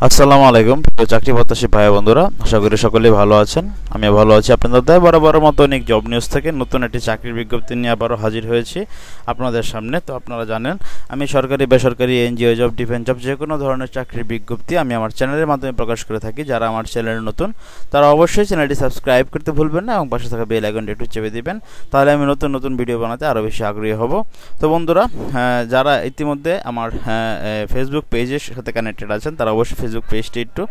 আসসালামু আলাইকুম প্রিয় চাকরি প্রত্যাশী ভাই বন্ধুরা, আশা করি সকলেই ভালো আছেন। আমি ভালো আছি। আপনাদের দয়া বরাবরের মতো অনেক জব নিউজ থেকে নতুন একটি চাকরির বিজ্ঞপ্তি নিয়ে আবারও হাজির হয়েছি আপনাদের সামনে। তো আপনারা জানেন আমি সরকারি বেসরকারি এনজিও জব ডিফেন্স জব যে কোনো ধরনের চাকরির বিজ্ঞপ্তি আমি আমার চ্যানেলের মাধ্যমে প্রকাশ করে থাকি। যারা আমার চ্যানেলে নতুন তারা অবশ্যই চ্যানেলটি সাবস্ক্রাইব করতে ভুলবেন না এবং পাশে থাকা বেল আইকনটি একটু চেপে দিবেন, তাহলে আমি নতুন নতুন ভিডিও বানাতে আরও বেশি আগ্রহী হব। তো বন্ধুরা, যারা ইতিমধ্যে আমার ফেসবুক পেজের সাথে কানেক্টেড আছেন তারা অবশ্যই ফেসবুক পেজটি একটু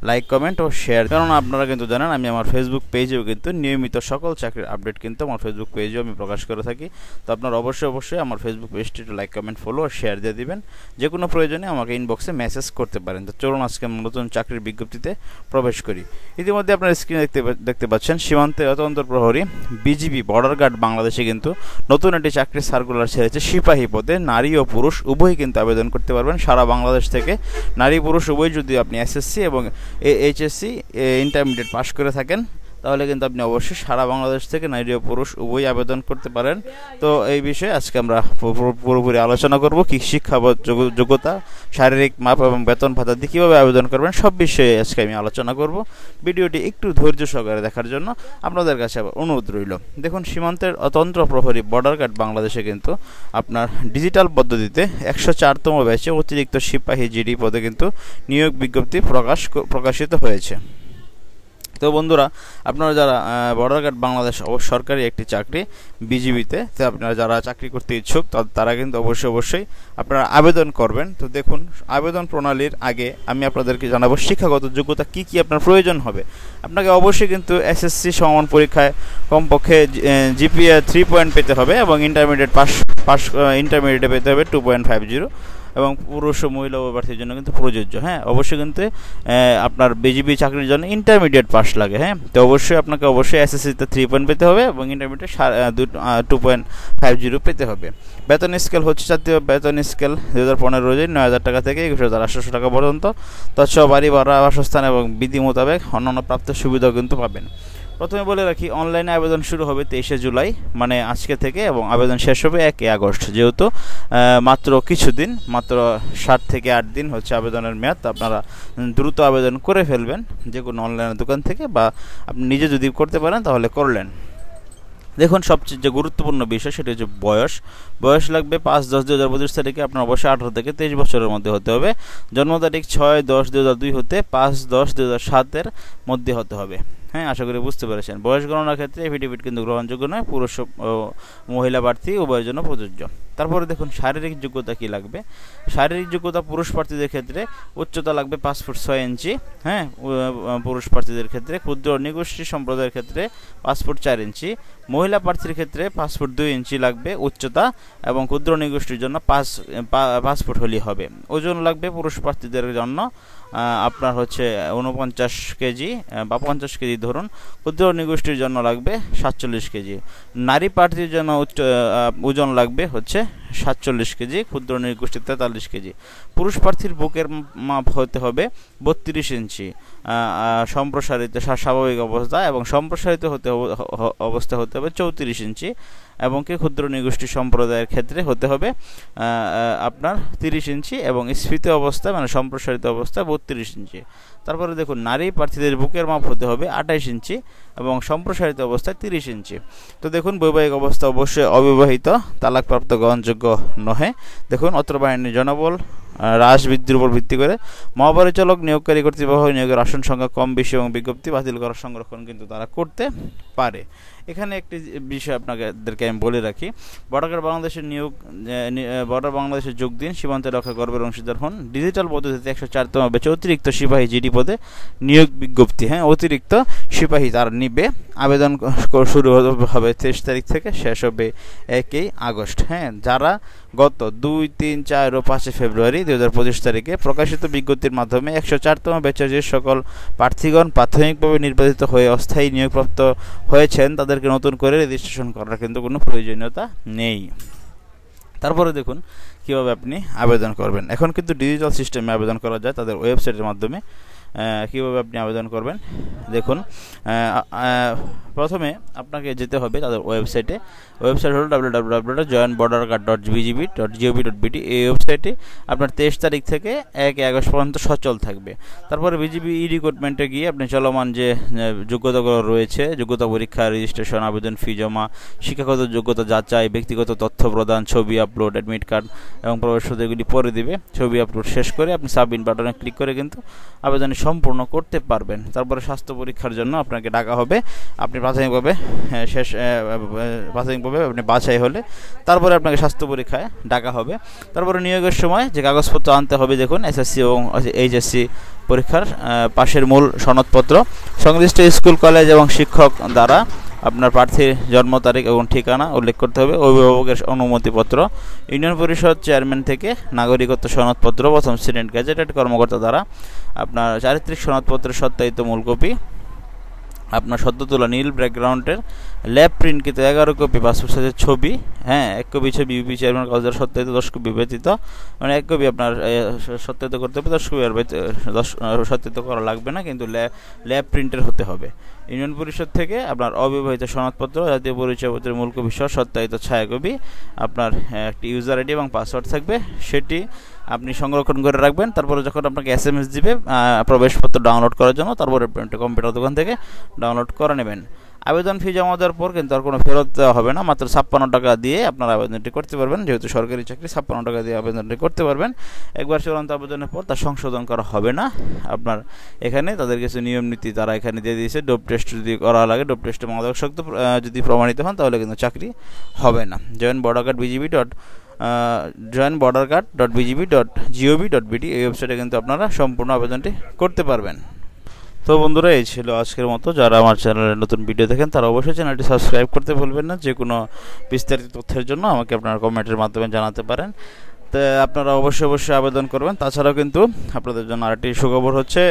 লাইক কমেন্ট ও শেয়ার, কারণ আপনারা কিন্তু জানেন আমি আমার ফেসবুক পেজেও কিন্তু নিয়মিত সকল চাকরির আপডেট কিন্তু আমার ফেসবুক পেজেও আমি প্রকাশ করে থাকি। তো আপনারা অবশ্যই আমার ফেসবুক পেজটি একটু লাইক কমেন্ট ফলো ও শেয়ার দিয়ে দিবেন। যে কোনো প্রয়োজনে আমাকে ইনবক্সে মেসেজ করতে পারেন। তো চলুন আজকে আমরা নতুন চাকরির বিজ্ঞপ্তিতে প্রবেশ করি। ইতিমধ্যে আপনার স্ক্রিনে দেখতে পাচ্ছেন সীমান্তে অতন্ত্র প্রহরী বিজিবি বর্ডার গার্ড বাংলাদেশে কিন্তু নতুন একটি চাকরির সার্কুলার ছেড়েছে। সিপাহী পদে নারী ও পুরুষ উভয়ই কিন্তু আবেদন করতে পারবেন সারা বাংলাদেশ থেকে। নারী পুরুষ উভয় যদি আপনি এসএসসি এবং এইচএসসি ইন্টারমিডিয়েট পাস করে থাকেন তাহলে কিন্তু আপনি অবশ্যই সারা বাংলাদেশ থেকে নারী ও পুরুষ উভয়ই আবেদন করতে পারেন। তো এই বিষয়ে আজকে আমরা পুরোপুরি আলোচনা করব। কি শিক্ষা যোগ্যতা, শারীরিক মাপ এবং বেতন ভাতা দিয়ে কীভাবে আবেদন করবেন সব বিষয়ে আজকে আমি আলোচনা করব। ভিডিওটি একটু ধৈর্য সহকারে দেখার জন্য আপনাদের কাছে আবার অনুরোধ রইল। দেখুন, সীমান্তের অতন্ত্র প্রহরী বর্ডার গার্ড বাংলাদেশে কিন্তু আপনার ডিজিটাল পদ্ধতিতে 104তম ব্যাচে অতিরিক্ত সিপাহী জিডি পদে কিন্তু নিয়োগ বিজ্ঞপ্তি প্রকাশিত হয়েছে। তো বন্ধুরা, আপনারা যারা বর্ডার গার্ড বাংলাদেশ সরকারি একটি চাকরি বিজিবিতে, তো আপনারা যারা চাকরি করতে ইচ্ছুক তারা কিন্তু অবশ্যই আপনারা আবেদন করবেন। তো দেখুন, আবেদন প্রণালীর আগে আমি আপনাদেরকে জানাবো শিক্ষাগত যোগ্যতা কি কি আপনার প্রয়োজন হবে। আপনাকে অবশ্যই কিন্তু এসএসসি সমান পরীক্ষায় কমপক্ষে জিপিএ 3 পয়েন্ট পেতে হবে এবং ইন্টারমিডিয়েটে পেতে হবে 2.50 এবং পুরুষ ও মহিলা প্রার্থীর জন্য কিন্তু প্রযোজ্য। অবশ্যই কিন্তু আপনার বিজিবি চাকরির জন্য ইন্টারমিডিয়েট পাস লাগে। তো আপনাকে এসএসসিতে 3 পয়েন্ট পেতে হবে এবং ইন্টারমিডিয়েট 2.50 পেতে হবে। বেতন স্কেল হচ্ছে জাতীয় বেতন স্কেল 2015 অনুযায়ী 9,000 টাকা থেকে 21,800 টাকা পর্যন্ত। তৎসহ বাড়ি ভাড়া, বাসস্থান এবং বিধি মোতাবেক অন্যান্য প্রাপ্ত সুবিধাও কিন্তু পাবেন। প্রথমে বলে রাখি, অনলাইনে আবেদন শুরু হবে 23শে জুলাই মানে আজকে থেকে এবং আবেদন শেষ হবে 1 আগস্ট। যেহেতু মাত্র কিছুদিন, মাত্র 7 থেকে 8 দিন হচ্ছে আবেদনের মেয়াদ। আপনারা দ্রুত আবেদন করে ফেলবেন যে কোনো অনলাইনের দোকান থেকে, বা আপনি নিজে যদি করতে পারেন তাহলে করলেন। দেখুন, সবচেয়ে যে গুরুত্বপূর্ণ বিষয় সেটি হচ্ছে বয়স লাগবে 5/10/2025 তারিখে আপনার অবশ্যই 18 থেকে 23 বছরের মধ্যে হতে হবে। জন্ম তারিখ 6/10/2002 হতে 5/10/2007 মধ্যে হতে হবে। আশা করি বুঝতে পেরেছেন। বয়স গণনার ক্ষেত্রে এফিডেভিট কিন্তু গ্রহণযোগ্য নয়, পুরুষ ও মহিলা প্রার্থী উভয়ের জন্য প্রযোজ্য। তারপরে দেখুন, শারীরিক যোগ্যতা কি লাগবে। শারীরিক যোগ্যতা পুরুষ প্রার্থীদের ক্ষেত্রে উচ্চতা লাগবে 5 ফুট 6 ইঞ্চি। পুরুষ প্রার্থীদের ক্ষেত্রে, ক্ষুদ্র নিগোষ্ঠী সম্প্রদায়ের ক্ষেত্রে 5 ফুট 4 ইঞ্চি। মহিলা প্রার্থীর ক্ষেত্রে 5 ফুট 2 ইঞ্চি লাগবে উচ্চতা এবং ক্ষুদ্র নিগোষ্ঠীর জন্য 5 ফুট হলেই হবে। ওজন লাগবে পুরুষ প্রার্থীদের জন্য আপনার হচ্ছে 49 কেজি বা 50 কেজি ধরুন। ক্ষুদ্র নিগোষ্ঠীর জন্য লাগবে 47 কেজি। নারী প্রার্থীর জন্য ওজন লাগবে হচ্ছে 47 কেজি, ক্ষুদ্র নিগোষ্ঠীর 43 কেজি। পুরুষ প্রার্থীর বুকের মাপ হতে হবে 32 ইঞ্চি সম্প্রসারিত স্বাভাবিক অবস্থা এবং সম্প্রসারিত অবস্থা হতে হবে 34 ইঞ্চি এবং ক্ষুদ্র নিগোষ্ঠী সম্প্রদায়ের ক্ষেত্রে হতে হবে আপনার 30 ইঞ্চি এবং স্ফীত অবস্থা মানে সম্প্রসারিত অবস্থা 32 ইঞ্চি। তারপরে দেখুন, নারী প্রার্থীদের বুকের মাপ হতে হবে 28 ইঞ্চি এবং সম্প্রসারিত অবস্থায় 30 ইঞ্চি। তো দেখুন, বৈবাহিক অবস্থা অবশ্যই অবিবাহিত, তালাকপ্রাপ্ত গ্রহণযোগ্য নহে। দেখুন, অত্র বাহিনীর জনবল হ্রাস বৃদ্ধির উপর ভিত্তি করে মহাপরিচালক নিয়োগকারী কর্তৃপক্ষ নিয়োগের আসন সংখ্যা কম বেশি এবং বিজ্ঞপ্তি বাতিল করার সংরক্ষণ কিন্তু তারা করতে পারে। এখানে একটি বিষয় আপনাদেরকে আমি বলে রাখি, বর্ডার বাংলাদেশে যোগ দিন, সীমান্তে রক্ষা করবেন অংশীদার হন। ডিজিটাল পদ্ধতিতে 104তম ব্যাচে অতিরিক্ত সিপাহী জিডি পদে নিয়োগ বিজ্ঞপ্তি। অতিরিক্ত সিপাহী তারা নিবে। আবেদন শুরু হবে 23 তারিখ থেকে, শেষ হবে 1 আগস্ট। যারা গত 2, 3, 4 ও 5 ফেব্রুয়ারি 2025 তারিখে প্রকাশিত বিজ্ঞপ্তির মাধ্যমে 104তম ব্যাচের যে সকল প্রার্থীগণ প্রাথমিকভাবে নির্বাচিত হয়ে অস্থায়ী নিয়োগপ্রাপ্ত হয়েছেন তাদেরকে নতুন করে রেজিস্ট্রেশন করার কিন্তু কোনো প্রয়োজনীয়তা নেই। তারপরে দেখুন কিভাবে আপনি আবেদন করবেন। এখন কিন্তু ডিজিটাল সিস্টেমে আবেদন করা যায় তাদের ওয়েবসাইটের মাধ্যমে। কীভাবে আপনি আবেদন করবেন দেখুন। প্রথমে আপনাকে যেতে হবে তাদের ওয়েবসাইটে। ওয়েবসাইট হলো www.joinbordercard.bgb.gov.bt। এই ওয়েবসাইটে আপনার 23 তারিখ থেকে 1 আগস্ট পর্যন্ত সচল থাকবে। তারপরে বিজিবি রিক্রুটমেন্টে গিয়ে আপনি চলমান যে যোগ্যতাগুলো রয়েছে, যোগ্যতা পরীক্ষা, রেজিস্ট্রেশন, আবেদন ফি জমা, শিক্ষাগত যোগ্যতা যাচাই, ব্যক্তিগত তথ্য প্রদান, ছবি আপলোড, অ্যাডমিট কার্ড এবং প্রবেশপত্র এগুলি পরে দিবে। ছবি আপলোড শেষ করে আপনি সাবমিট বাটনে ক্লিক করে কিন্তু আবেদনটি সম্পূর্ণ করতে পারবেন। তারপরে স্বাস্থ্য পরীক্ষার জন্য আপনাকে ডাকা হবে। আপনি প্রাথমিকভাবে আপনি বাছাই হলে তারপরে আপনাকে স্বাস্থ্য পরীক্ষায় ডাকা হবে। তারপরে নিয়োগের সময় যে কাগজপত্র আনতে হবে দেখুন, এসএসসি এবং এইচএসসি পরীক্ষার পাশের মূল সনদপত্র, সংশ্লিষ্ট স্কুল কলেজ এবং শিক্ষক দ্বারা আপনার প্রার্থীর জন্ম তারিখ এবং ঠিকানা উল্লেখ করতে হবে, অভিভাবকের অনুমতিপত্র, ইউনিয়ন পরিষদ চেয়ারম্যান থেকে নাগরিকত্ব সনদপত্র, প্রথম শ্রেণীর গ্যাজেটেড কর্মকর্তা দ্বারা আপনার চারিত্রিক সনদপত্রের সত্যায়িত মূল কপি, আপনার সদ্য তোলা নীল ব্যাকগ্রাউন্ডের ল্যাব প্রিন্টকৃত 11 কপি পাসপোর্ট সাইজের ছবি, 1 কপি ছবি ইউপি চেয়ারম্যান কাগজের সত্যায়িত 10 কপি ব্যতীত, মানে 1 কপি আপনার সত্যায়িত করতে হবে, 10 কপি আর 10 সত্যায়িত করা লাগবে না, কিন্তু ল্যাব প্রিন্টের হতে হবে। ইউনিয়ন পরিষদ থেকে আপনার অবিবাহিত সনদপত্র, জাতীয় পরিচয়পত্রের মূল কপি সহ সত্যায়িত ছায়াকপি, আপনার একটি ইউজার আইডি এবং পাসওয়ার্ড থাকবে, সেটি আপনি সংরক্ষণ করে রাখবেন। তারপরে যখন আপনাকে SMS দিবে প্রবেশপত্র ডাউনলোড করার জন্য, তারপরে কম্পিউটার দোকান থেকে ডাউনলোড করে নেবেন। আবেদন ফি জমা দেওয়ার পর কিন্তু আর কোনো ফেরত দেওয়া হবে না, মাত্র 56 টাকা দিয়ে আপনার আবেদনটি করতে পারবেন। যেহেতু সরকারি চাকরি, 56 টাকা দিয়ে আবেদনটি করতে পারবেন। একবার চূড়ান্ত আবেদনের পর তার সংশোধন করা হবে না। আপনার এখানে তাদের কিছু নিয়ম নীতি তারা এখানে দিয়ে দিয়েছে। ডোপ টেস্ট যদি করা লাগে, ডোপ টেস্টে মাদকাসক্ত যদি প্রমাণিত হন তাহলে কিন্তু চাকরি হবে না। joinbordercard.bgb.gov.bt এই ওয়েবসাইটে কিন্তু আপনারা সম্পূর্ণ আবেদনটি করতে পারবেন। তো বন্ধুরা, এই ছিল আজকের মতো। যারা আমার চ্যানেলে নতুন ভিডিও দেখেন তারা অবশ্যই চ্যানেলটি সাবস্ক্রাইব করতে ভুলবেন না। যে কোনো বিস্তারিত তথ্যের জন্য আমাকে আপনারা কমেন্টের মাধ্যমে জানাতে পারেন। তো আপনারা অবশ্যই আবেদন করবেন। তাছাড়াও কিন্তু আপনাদের জন্য আরেকটি সুখবর হচ্ছে,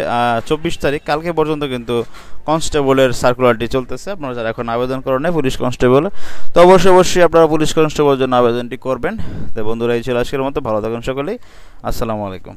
24 তারিখ কালকে পর্যন্ত কিন্তু কনস্টেবলের সার্কুলারটি চলতেছে। আপনারা যারা এখন আবেদন করেন নাই পুলিশ কনস্টেবল, তো অবশ্যই আপনারা পুলিশ কনস্টেবলের জন্য আবেদনটি করবেন। তো বন্ধুরা, এই ছিল আজকের মতো। ভালো থাকুন সকলেই। আসসালামু আলাইকুম।